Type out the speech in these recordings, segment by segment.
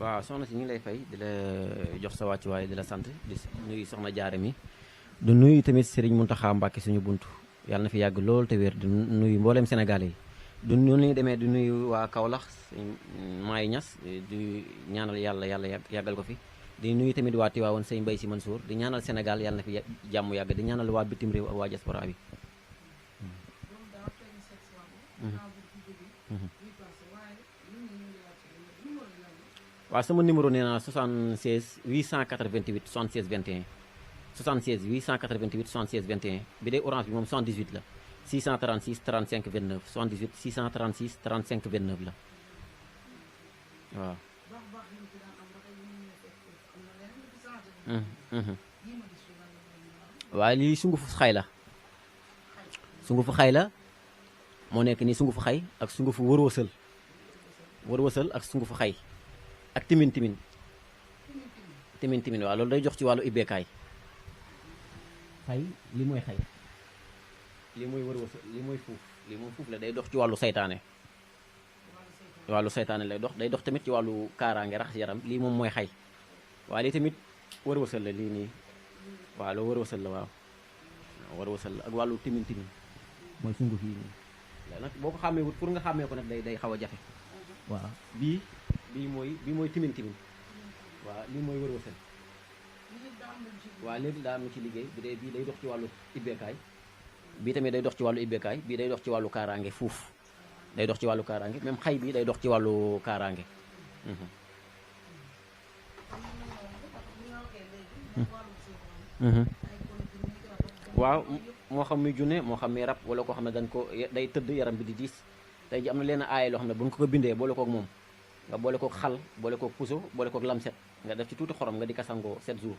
waaw soxna si ñu ngi lay fay di la jox sa wàccuwaay di la sant di nuyu soxna jaare mi du nuyu tamit Serigne Mountakha Mbacké suñu buntu yàlla na fi yàgg lool te wér di nuyu mbooleem Sénégalais yi du noonu lañu demee di nuyu waa Kaolack Maay Ñas di ñaanal yàlla yàggal ko fi di nuyu tamit waa Tiwaawoon sëñ Mbay Si Mansour di ñaanal Sénégal yàlla na fi jàmm yàgg di ñaanal waa bitim réew ak waa diaspora bi waaw sama numéro nee naa 76 888 76 21 76 888 76 21 bi dee orange bi moom 78 la 636 35 29 78 636 35 29 la waaw. waaye lii sungufu xay la sungufu xay la moo nekk nii sungufu xay ak sungufu wërwësal ak sungufu xay ak timin waaw loolu day jox ci wàllu ibbeekaay xay li mooy xay li mooy wërwësal li mooy fuuf li moom fuuf la day dox ci wàllu saytaane lay dox day dox tamit ci wàllu kaaraange raxas yaram lii moom mooy xay waaye lii tamit wërwësal la lii nii waaw loolu wërwësal la waaw wërwësal la ak wàllu timin mooy sunguf yi nii nag boo ko xàmmee wut pour nga xàmmee ko nag day xaw a jafe waaw bii mooy timin waaw lii mooy wërwësal waaw léegi daa am ci liggéey bi dee bii day dox ci wàllu ibbeekaay bii tamit day dox ci wàllu ibbeekaay bii day dox ci wàllu kaaraange fuuf day dox ci wàllu kaaraange même xay bi day dox ci wàllu kaaraange waaw moo xam muy junne moo xam muy rab wala koo xam ne dañ ko day tëdd yaram bi di diis tey ji am na leen aaye loo xam ne bu ñu ko bindee boole kook moom nga boole kook xal boole kook puso boole kook lamset nga def ci tuuti xorom nga di ko sangoo 7 jours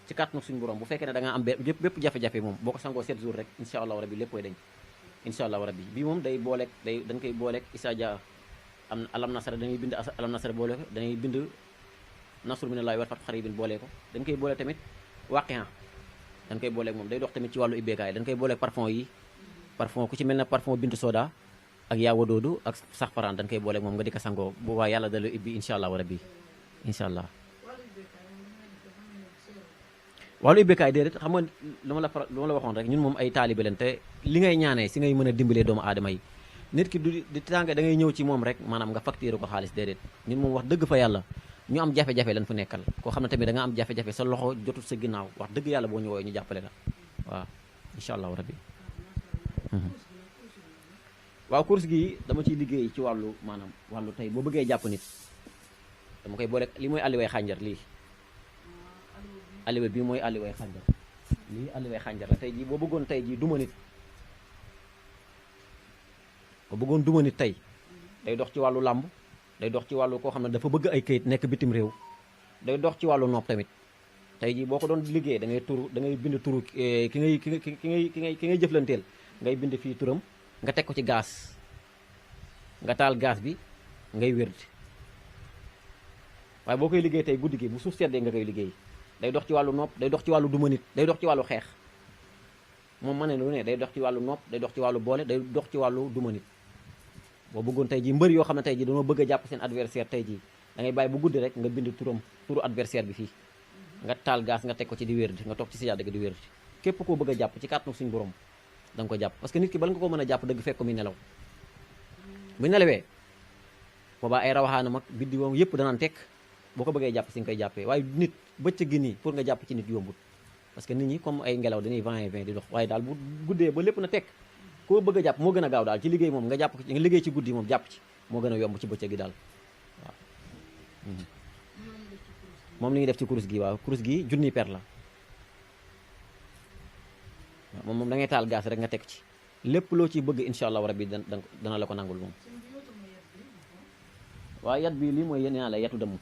ci kàttanu suñu borom bu fekkee ne da nga am bépp jafe-jafe moom boo ko sangoo 7 jours rek incha allahu rabbi lépp koy dañ incha allahu rabbi bii moom day booleeg dañ koy booleeg isa dia am alam nasara dañuy bind alam nasara boole ko dañuy bind nasru minallahi wal fathu xaribin boole ko dañ koy boole tamit waqihan dañ koy booleeg moom day dox tamit ci wàllu ibbeekaay dañ koy booleeg parfum yi parfum ku ci mel ne parfum bintu soda ak yaawa doodu ak sax paraan dañ koy booleeg moom nga di ko sangoo bu waa yàlla dala ibbi incha allahu rabbi incha allah wàllu ibbeekaay déedéet xam nga lu ma la waxoon rek ñun moom ay taalibe leen te li ngay ñaanee si ngay mën a dimbalee doomu aadama yi nit ki du di tànga da ngay ñëw ci moom rek maanaam nga facturé ko xaalis déedéet ñun moom wax dëgg fa yàlla ñu am jafe-jafe lañ fu nekkal koo xam ne tamit da nga am jafe-jafe sa loxo jotul sa ginnaaw wax dëgg yàlla boo ñu woowee ñu jàppale la waaw incha allahu rabbi waaw course gi dama ciy liggéey ci wàllu maanaam wàllu tey boo bëggee jàpp nit dama koy boole li mooy alliway xànjar lii alliway bii mooy alliway xànjar lii alliway xànjar la tey jii boo bëggoon tey jii duma nit tey day dox ci wàllu làmb day dox ci wàllu koo xam ne dafa bëgg ay kayit nekk bitim réew day dox ci wàllu nopp tamit tey jii boo ko doon liggéey da ngay bind turu ki ngay jëflanteel ngay bind fii turam nga teg ko ci gaz nga taal gaz bi ngay wérd waaye boo koy liggéey tey guddi gi bu suuf seddee nga koy liggéey day dox ci wàllu nopp day dox ci wàllu duma nit day dox ci wàllu xeex moom ma ne lu ne day dox ci wàllu nopp day dox ci wàllu boole day dox ci wàllu duma nit boo bëggoon tey jii mbër yoo xam ne tey jii dañoo bëgg a jàpp seen adversaire tey jii da ngay bàyyi bu guddi rek nga bind turu adversaire bi fii nga taal gaz nga teg ko ci di wérdi nga toog ci si yàlla di wérdi képp koo bëgg a jàpp ci kàttanu suñu borom da nga ko jàpp parce que nit ki bala nga ko mën a jàpp dëgg fekk ko muy nelaw bu nelawee boobaa ay rawaxaanam ak biddiwoom yëpp danaan tekk boo ko bëggee jàpp si nga koy jàppee waaye nit bëccëg gi nii pour nga jàpp ci nit yombut parce que nit ñi comme ay ngelaw dañuy 20 et 20 di dox waaye daal bu guddee ba lépp na tekk koo bëgg a jàpp moo gën a gaaw daal ci liggéey moom nga jàpp nga liggéey ci guddi moom jàpp ci moo gën a yomb ci bëccëg gi daal waaw moom li ñuy def ci kurus gi waaw kurus gi junniy per la waaw moom da ngay taal gaz rek nga teg ci lépp loo ciy bëgg incha allahu rabbi dana la ko nangul moom waaw yat bi lii mooy yéen la yatu dëmm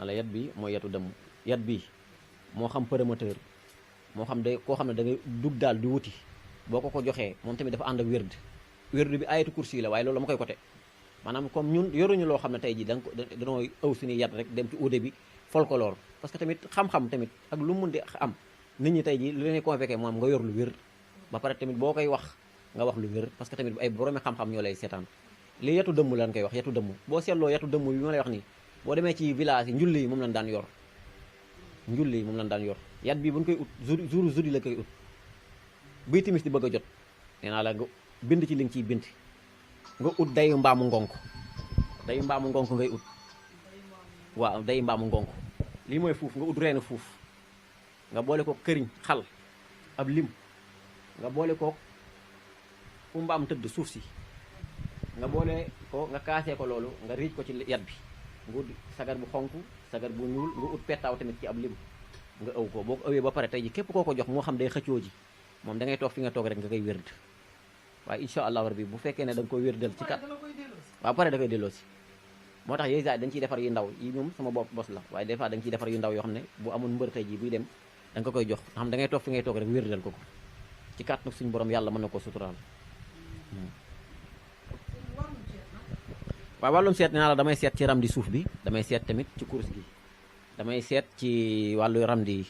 yat bi mooy yatu dëmm yat bi moo xam promoteur moo xam day koo xam ne da ngay dugg daal di wuti boo ko joxee moom tamit dafa ànd ak wérd bi ayatu kursi la waaye loolu dama koy côté maanaam comme ñun yoruñu loo xam ne tey ji danoo ëw suñu yat rek dem ci uude bi folklore parce que tamit xam-xam tamit ak lu mun di am nit ñi tey ji lu leen convoqué moom nga yor lu wér ba pare tamit boo koy wax nga wax lu wér parce que tamit ay boroomi xam-xam ñoo lay seetaan li yetu dëmm lañ koy wax yetu dëmm boo seetloo yetu dëmm bi ma lay wax nii boo demee ci village yi njulli yi moom lañ daan yor njulli yi moom lañ daan yor yat bi buñ koy ut jour jeudi la koy ut buy timis di bëgg a jot nee naa la nga bind ci li nga ciy bind nga ut dayu mbaamu ngonk dayu mbaamu ngonk ngay ut waaw dayu mbaamu ngonk lii mooy fuuf nga ut reenu fuuf nga boole ko këriñ xal ab lim nga boole ko fu mbaam tëdd suuf si nga boole ko nga kaasee ko loolu nga riij ko ci yat bi nga ut sagar bu xonk sagar bu ñuul nga ut pettaaw tamit ci ab lim nga ëw ko boo ko ëwee ba pare tey ji képp koo ko jox moo xam day xëccoo ji moom da ngay toog fi nga toog rek nga koy wérd waaye incha allahu rabbi bu fekkee ne da nga koy wérdal ci kat waaw pare da koy delloo si moo tax yooyu saay dañ ciy defar yu ndaw yi moom sama bopp bos la waaye des fois da nga ciy defar yu ndaw yoo xam ne bu amul mbër tey ji buy dem da nga ko koy jox nga xam da ngay toog fi ngay toog rek wérdal ko ci kat nag suñu borom yàlla mën na ko suturaal waaw wàllum seet nee naa la damay seet ci ram di suuf bi damay seet tamit ci course gi damay seet ci wàllu ramdi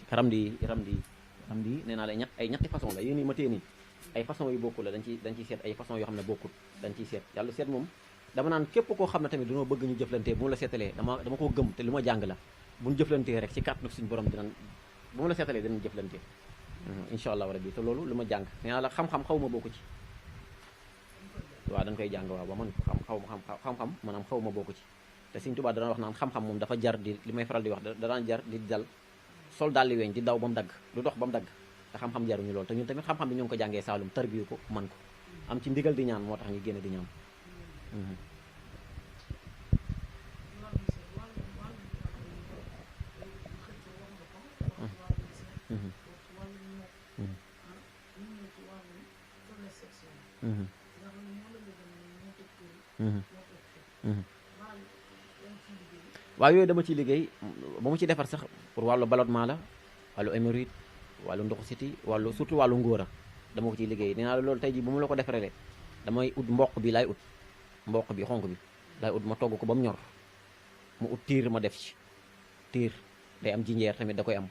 nee naa la ñetti façon la yéen yi ma tee nii ay façon yu bokkul la dañ ciy seet ay façon yoo xam ne bokkul dañ ciy seet yàlla seet moom dama naan képp koo xam ne tamit dañoo bëgg ñu jëflantee bu ma la seetalee dama ko gëm te lu ma jàng la bu ñu jëflantee rek ci kàttanu suñu borom dinañ bu ma la seetalee dinañ jëflantee incha allahu rabbi te loolu lu ma jàng nee naa la xam-xam xaw ma bokku ci waaw dañ koy jàng waaw ba man xam-xam maanaam xaw ma bokku ci te Sëñ Tuubaa dana wax naan xam-xam moom dafa jar di li may faral di wax danaan jar di dal sol daal li weñ di daw ba mu dagg du dox ba mu dagg te xam-xam jaruñu loolu te ñun tamit xam-xam bi ñu ngi ko jàngee Saalum tarbiyu ko man ko am ci ndigal di ñaan moo tax ñu génne di ñaan waaw yooyu dama ciy liggéey ba mu ci defar sax pour wàllu ballonnement la wàllu hémorroïde wàllu ndoxu siti wàllu surtout wàllu ngóora dama ko ciy liggéey nee naa la loolu tey ji bu mu la ko defaree damay ut mboq bi laay ut mboq bi xonk bi laay ut ma togg ko ba mu ñor mu ut tiir ma def ci tiir day am jinjeer tamit da koy am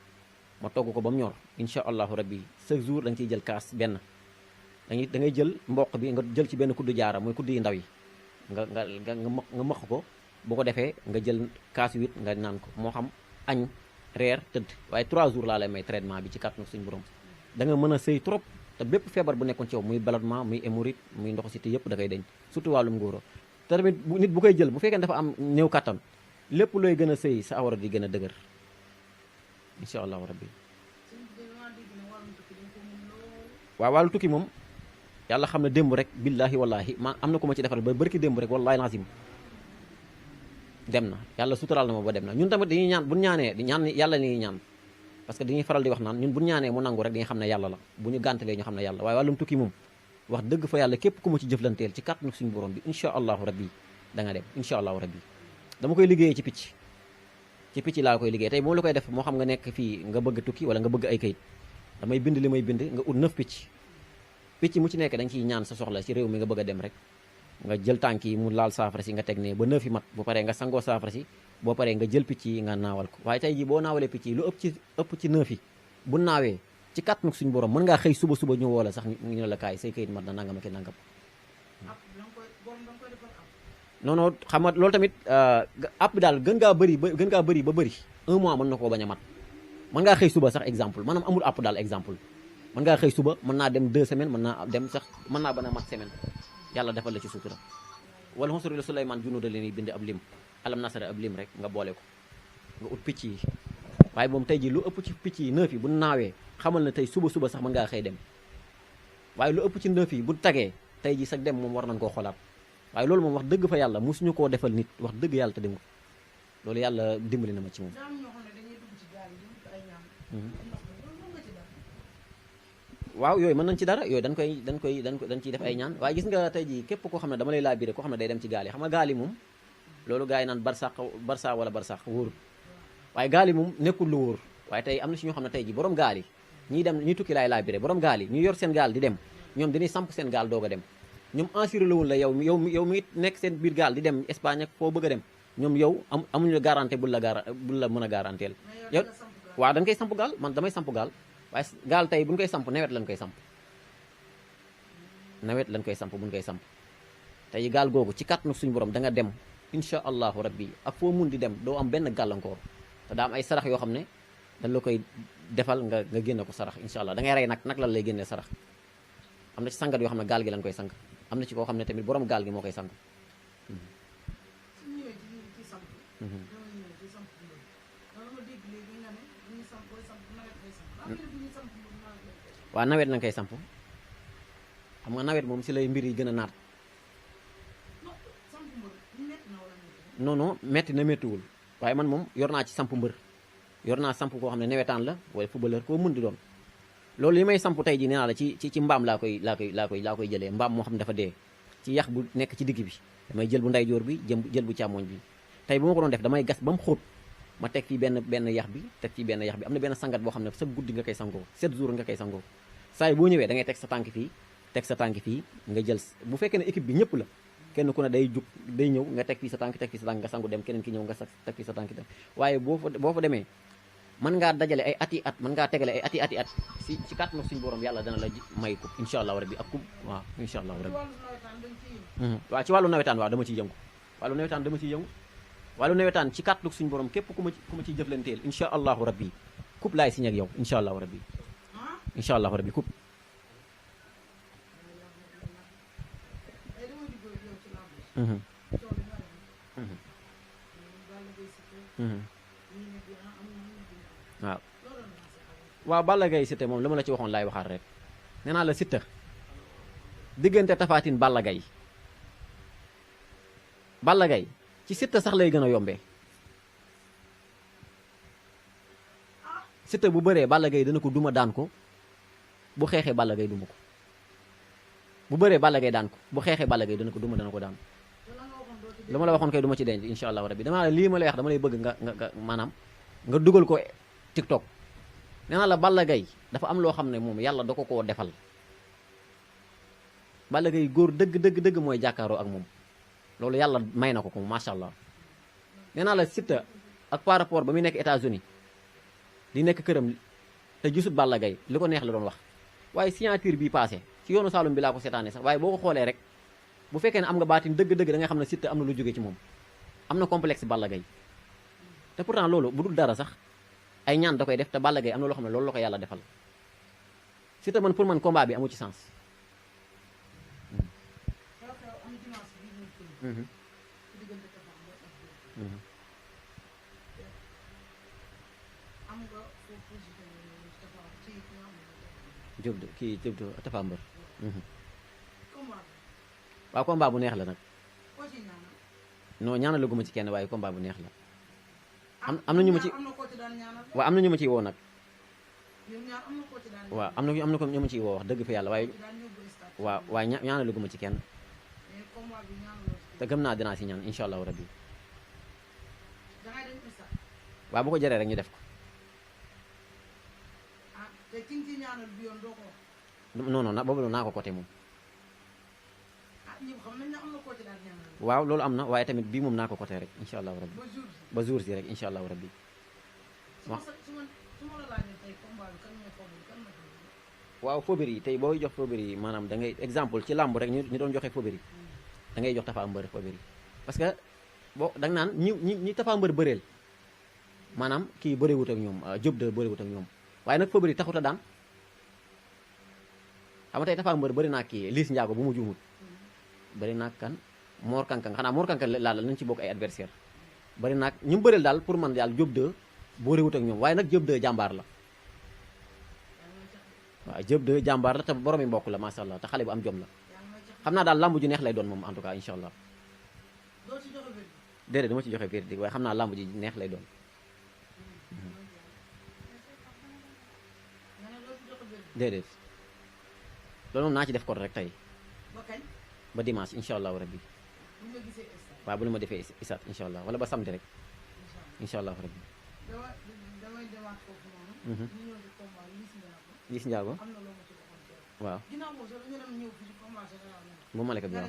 ma togg ko ba mu ñor incha allahu rabbi chaque jour da nga ciy jël kaas benn da ngay jël mboq bi nga jël ci benn kuddu jaara mooy kuddu yu ndaw yi nga mëq ko boo ko defee nga jël kaas 8 nga naan ko moo xam añ reer tëdd waaye 3 jours laa lay may traitement bi ci kàttanu suñu borom da nga mën a sëy trop te bépp feebar bu nekkoon ci yow muy ballonnement muy hémorroïde muy ndoxu siti yëpp da koy deñ surtout wàllum ngóoro te tamit nit bu koy jël bu fekkee dafa am néew kàttan lépp looy gën a sëy sa awara di gën a dëgër incha allahu rabbi waaw wàllu tukki moom yàlla xam ne démb rek billaahi wallaahi ma am na ko ma ci defal ba bërki démb rek wallaahi lazim dem na yàlla suturaal na ma ba dem na ñun tamit dañuy ñaan bu ñaanee di ñaan yàlla ni ñaan parce que dañuy faral di wax naan ñun bu ñaanee mu nangu rek dañuy xam ne yàlla la bu ñu gàntalee ñu xam ne yàlla waaye wàllum tukki moom wax dëgg fa yàlla képp ku ma ci jëflanteel ci kàttanu suñu borom bi incha allahu rabbi da nga dem incha allahu rabbi dama koy liggéeyee ci picc laa koy liggéey tey moo la koy def moo xam nga nekk fii nga bëgg tukki wala nga bëgg ay kayit damay bind li may bind nga ut 9 picc mu ci nekk dañ ciy ñaan sa soxla ci réew mi nga bëgg a dem rek nga jël tànk yi mu laal saafara si nga teg ne ba 9 yi mat bu paree nga sangoo saafara si boo paree nga jël picc yi nga naawal ko waaye tey jii boo naawalee picc yi lu ëpp ci 9 yi bu naawee ci kàttanu suñu borom mën ngaa xëy suba ñu woo la sax ñu ne la kaay say kayit mat na nangam ak nangam non xam nga loolu tamit app bi daal gën ngaa bëri ba bëri 1 mois mën na koo bañ a mat mën ngaa xëy suba sax exemple maanaam amul app daal exemple mën ngaa xëy suba mën naa dem 2 semaines mën naa dem sax mën naa bana mat semaine yàlla defal la ci sutura wala xonsuru la Suleymaan junuuda leen bind ab lim alam nasara ab lim rek nga boole ko nga ut picc yi waaye moom tey ji lu ëpp ci picc yi 9 yi bu naawee xamal na tey suba sax mën ngaa xëy dem waaye lu ëpp ci 9 yi bu tagee tey ji sax dem moom war nañ koo xolaat waaye loolu moom wax dëgg fa yàlla mosuñu koo defal nit wax dëgg yàlla te demul loolu yàlla dimbali na ma ci moom waaw yooyu mën nañ ci dara yooyu dañ ciy def ay ñaan waaye gis nga tey jii képp koo xam ne dama lay laabiré koo xam ne day dem ci gaal yi xam nga gaal yi moom loolu gars yi naan barsa wala barsax wóorul waaye gaal yi moom nekkul lu wóor waaye tey am na si ñoo xam ne tey jii borom gaal yi ñiy tukki laay laabiré borom gaal yi ñu yor seen gaal di dem ñoom dañuy samp seen gaal doog a dem ñoom assuré la woon la yow mi nekk seen biir gaal di dem Espagne ak foo bëgg a dem ñoom yow amuñu la garanté bul la mën a garanteel yow waaw dañ koy samp gaal man damay samp gaal waaye gaal tey bu ñu koy samp nawet lañ koy samp buñ koy samp tey gaal googu ci kàttanu suñu borom da nga dem incha allahu rabbi ak foo mun di dem doo am benn gàllankoor te daa am ay sarax yoo xam ne dañ la koy defal nga génne ko sarax incha allah da ngay rey nag lan lay génnee sarax am na ci sangat yoo xam ne gaal gi lañ koy sang am na ci koo xam ne tamit borom gaal gi moo koy sang. waaw nawet lañ koy samp xam nga nawet moom si lay mbir yi gën a naat. non non metti na méttiwul waaye man moom yor naa ci samp mbër yor naa samp koo xam ne nawetaan la wala footballeur koo mën di doon loolu li may samp tey ji nee naa la ci mbaam laa koy jëlee mbaam moo xam ne dafa dee ci yax bu nekk ci digg bi damay jël bu ndeyjoor bi jël bu càmmoñ bi tey bu ma ko doon def damay gas ba mu xóot ma teg fii benn yax bi teg fii benn yax bi am na benn sangat boo xam ne sa guddi nga koy sangoo 7 jours nga koy sangoo saa yi boo ñëwee da ngay teg sa tànk fii teg sa tànk fii nga jël bu fekkee ne équipe bi ñëpp la kenn ku ne day jug day ñëw nga teg fii sa tànk nga sangu dem keneen ki ñëw nga teg fii sa tànk dem waaye boo fa demee mën ngaa dajale ay ati at mën ngaa tegale ay ati at ci kàttanu suñu borom yàlla dana la may ko incha allahu rabbi ak kub waaw incha allahu rabbi waaw ci wàllu nawetaan waaw dama ciy yëngu wàllu nawetaan ci kàttanu suñu borom képp ku ma ciy jëflanteel incha allahu rabbi kub laay signé ak yow incha allahu rabbi kub waaw Balla Gaye Siteu moom li ma la ci waxoon laay waxaat rek nee naa la Siteu diggante Tapha Tine Balla Gaye ci Siteu sax lay gën a yombee Siteu bu bëree Balla Gaye dana ko duma daan ko bu xeexee Balla Gaye duma ko bu bëree Balla Gaye daan ko bu xeexee Balla Gaye dana ko duma dana ko daan lu ma la waxoon koy duma ci denc incha allahu rabbi dama la lii ma lay wax dama lay bëgg nga maanaam nga dugal ko TikTok nee naa la Balla Gaye dafa am loo xam ne moom yàlla da ko koo defal Balla Gaye góor dëgg mooy jàkkaaroo ak moom loolu yàlla may na ko macha allah nee naa la Siteu ak par rapport ba muy nekk États-Unis di nekk këram te gisut Balla Gaye li ko neex la doon wax waaye signature bi passé ci yoonu Saloum bi laa ko seetaane sax waaye boo ko xoolee rek bu fekkee ne am nga baatin dëgg da nga xam ne Siteu am na lu jóge ci moom am na complexe Balla Gaye te pourtant loolu bu dul dara sax ay ñaan da koy def te Balla Gaye am na loo xam ne loolu la ko yàlla defal Siteu man pour man combat bi amu ci sens. Diop Tapha Mbeur. waaw combat bu neex la nag. non ñaanal guma ci kenn waaye combat bu neex la. am na ñu ma ci waaw am na ñu ma ciy woo nag. waaw am na ko ñu ma ciy woo wax dëgg fa yàlla waaye. waaye ñaanal guma ci kenn. te gëm naa dinaa si ñaan incha allahu rabbi. waaw bu ko jëree rek ñu def ko. non boobu naa ko côté moom. waaw loolu am na waaye tamit bii moom naa ko côté rek incha allahu rabbi ba jour si rek incha allahu rabbi. waaw fobir yi tey booy jox fobir yi maanaam da ngay exemple ci làmb rek ñu doon joxe fobir yi da ngay jox Tapha Mbeur fobir yi parce que boo da nga naan ñi Tapha Mbeur bëreel maanaam kii bëriwut ak ñoom Diop de bëriwut ak ñoom waaye nag fobir yi taxut a daan xam nga tey Tapha Mbeur bëri naa kii Liss Ndiago bu mu juumut bëri naa kan Mor Kankang xanaa Mor Kankang laal nañ ci bokk ay adversaire bëri naa ñu bëreel daal pour man daal Diop de bëriwut ak ñoom waaye nag Diop de jàmbaar la waaw Diop de jàmbaar la te borom yi mbokk la macha allah te xale bu am jom la xam naa daal lamb ju neex lay doon moom en tout cas incha allah déedéet dama ci joxe verdict waaye xam naa lamb ji neex lay doon. déedéet loolu moom naa ci def ko rek tey ba dimanche incha allahu rabbi waaw bu nu ma defee isaat incha allah wala ba samedi rek incha allahu rabbi. Liss Ndiago waaw bu Malika bi waaw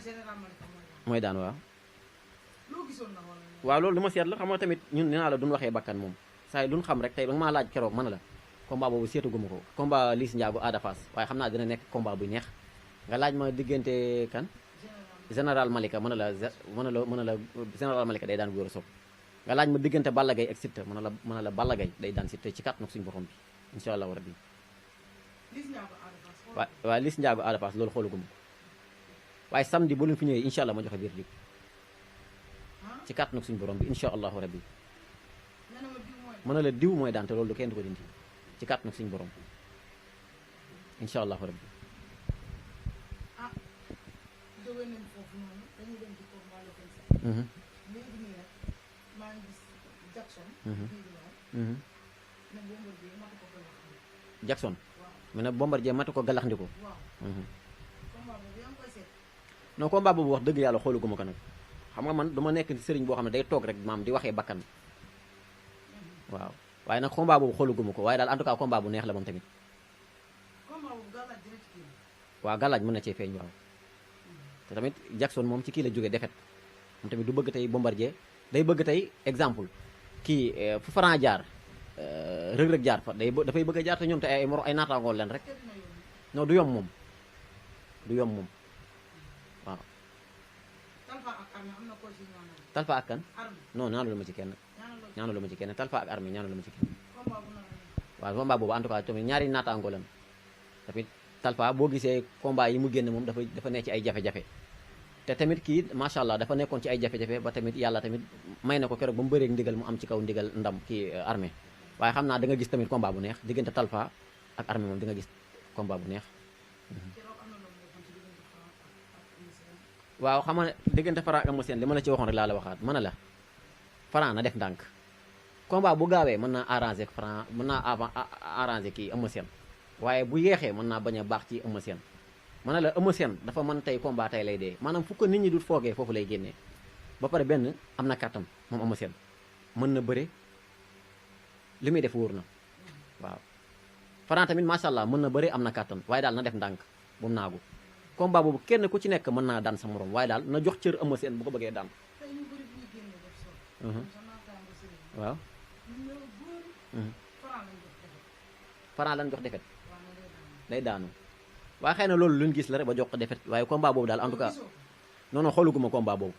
mooy daan waaw. waaw loolu dama seet la xam nga tamit ñun nee naa la duñ waxee bakkan moom saa yi duñ xam rek tey ba nga maa laaj keroog mën la combat boobu seetuguma ko combat Liss Ndiago Ada Fass waaye xam naa dina nekk combat bu neex nga laaj ma diggante kan général Malika mën na la général Malika day daan Gora Sock nga laaj ma diggante Balla Gaye ak Siteu mën na la Balla Gaye day daan Siteu ci kàttanu suñu borom bi incha allahu rabbi. waaw Liss Ndiago Ada Fass loolu xoolaguma ko waaye samedi bu leen fi ñëwee incha allah ma joxe verdict ci kàttanu suñu borom bi incha allahu rabbi. mën na la diw mooy daan te loolu kenn du ko dindi ci kàttanu suñu borom incha allahu rabbi. Jackson mu ne Bombardier matu ko galaxndiko non combat boobu wax dëgg yàlla xooluguma ko nag xam nga man dama nekk sëriñ boo xam ne day toog rek maam di waxee bakkan waaw waaye nag combat boobu xooluguma ko waaye daal en tout cas combat bu neex la moom tamit waaw galaaj mën na cee feeñ waaw te tamit Jackson moom ci kii la jógee defet moom tamit du bëgg tey Bombardier day bëgg tey exemple kii fu Franc jaar rëg-rëg jaar fa dafay bëgg a jaar te ñoom te ay naataangool leen rek non du yomb moom waaw. Talfa ak kan non ñaanu la ma ci kenn Talfa ak Armée ñaanu la ma ci kenn waaw combat boobu en tout cas tamit ñaari naataangoo leen tamit Talfa boo gisee combat yi mu génn moom dafa nekk ci ay jafe-jafe te tamit kii macha allah dafa nekkoon ci ay jafe-jafe ba tamit yàlla tamit may na ko keroog ba mu bëreeg ndigal mu am ci kaw ndigal ndam kii Armée waaye xam naa da nga gis tamit combat bu neex diggante Talfa ak Armée moom di nga gis combat bu neex. waaw xam nga diggante Franc ak Eumeu Sène li ma la ci waxoon rek laa la waxaat mën na la Franc na def ndànk combat bu gaawee mën naa arrangé Franc mën naa arrangé kii Eumeu Sène waaye bu yeexee mën naa bañ a baax ci Eumeu Sène mën na la Eumeu Sène dafa mën tey combat tey lay dee maanaam fu ko nit ñi du foogee foofu lay génnee ba pare benn am na kàttan moom Eumeu Sène mën na bëre li muy def wóor na waaw Franc tamit macha allah mën na bëre am na kàttan waaye daal na def ndànk bu mu naagu combat boobu kenn ku ci nekk mën naa daan sa morom waaye daal na jox cër Eumeu Sène bu ko bëggee daan. waaw. Franc lañ jox defet day daanu waaye xëy na loolu luñ gis la rek ba jox ko defet waaye combat boobu daal en tout cas non non xooluguma combat boobu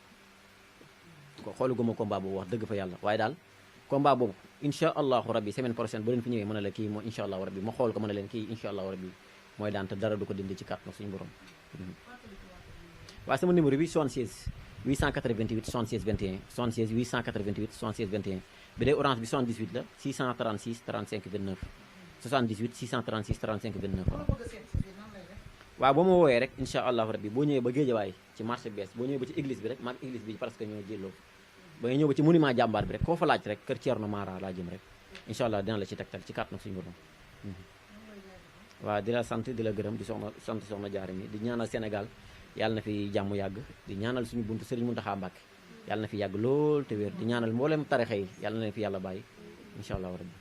wax dëgg fa yàlla waaye daal combat boobu incha allahu rabbi semaine prochaine bu leen fi ñëwee mën na la kii moo incha allahu rabbi ma xool ko mën na leen kii incha allahu rabbi mooy daan te dara du ko dindi ci kàttan suñu borom. waaye sama numéro bi 76 888 76 21 76 888 76 21 bi day orange bi 78 la 636 35 29 78 636 35 29. waaw boo ma woowee rek incha allahu rabbi boo ñëwee ba Géejawaay ci marché bees boo ñëwee ba ci église bi rek maag église bi parce que ñoo jëlloo ba ñëw ba ci monument jàmbaar bi rek koo fa laaj rek kër Thierno Mara laa jëm rek incha allah dina la ci tegtal ci kàttan suñu borom. waaw di la sant di la gërëm di soxna Jaara mi di ñaanal Sénégal yàlla na fi jàmm yàgg di ñaanal suñu buntu Serigne Mountakha Mbacké yàlla na fi yàgg lool te wér di ñaanal mboolem tarixa yi yàlla na fi yàlla bàyyi incha allah rabbi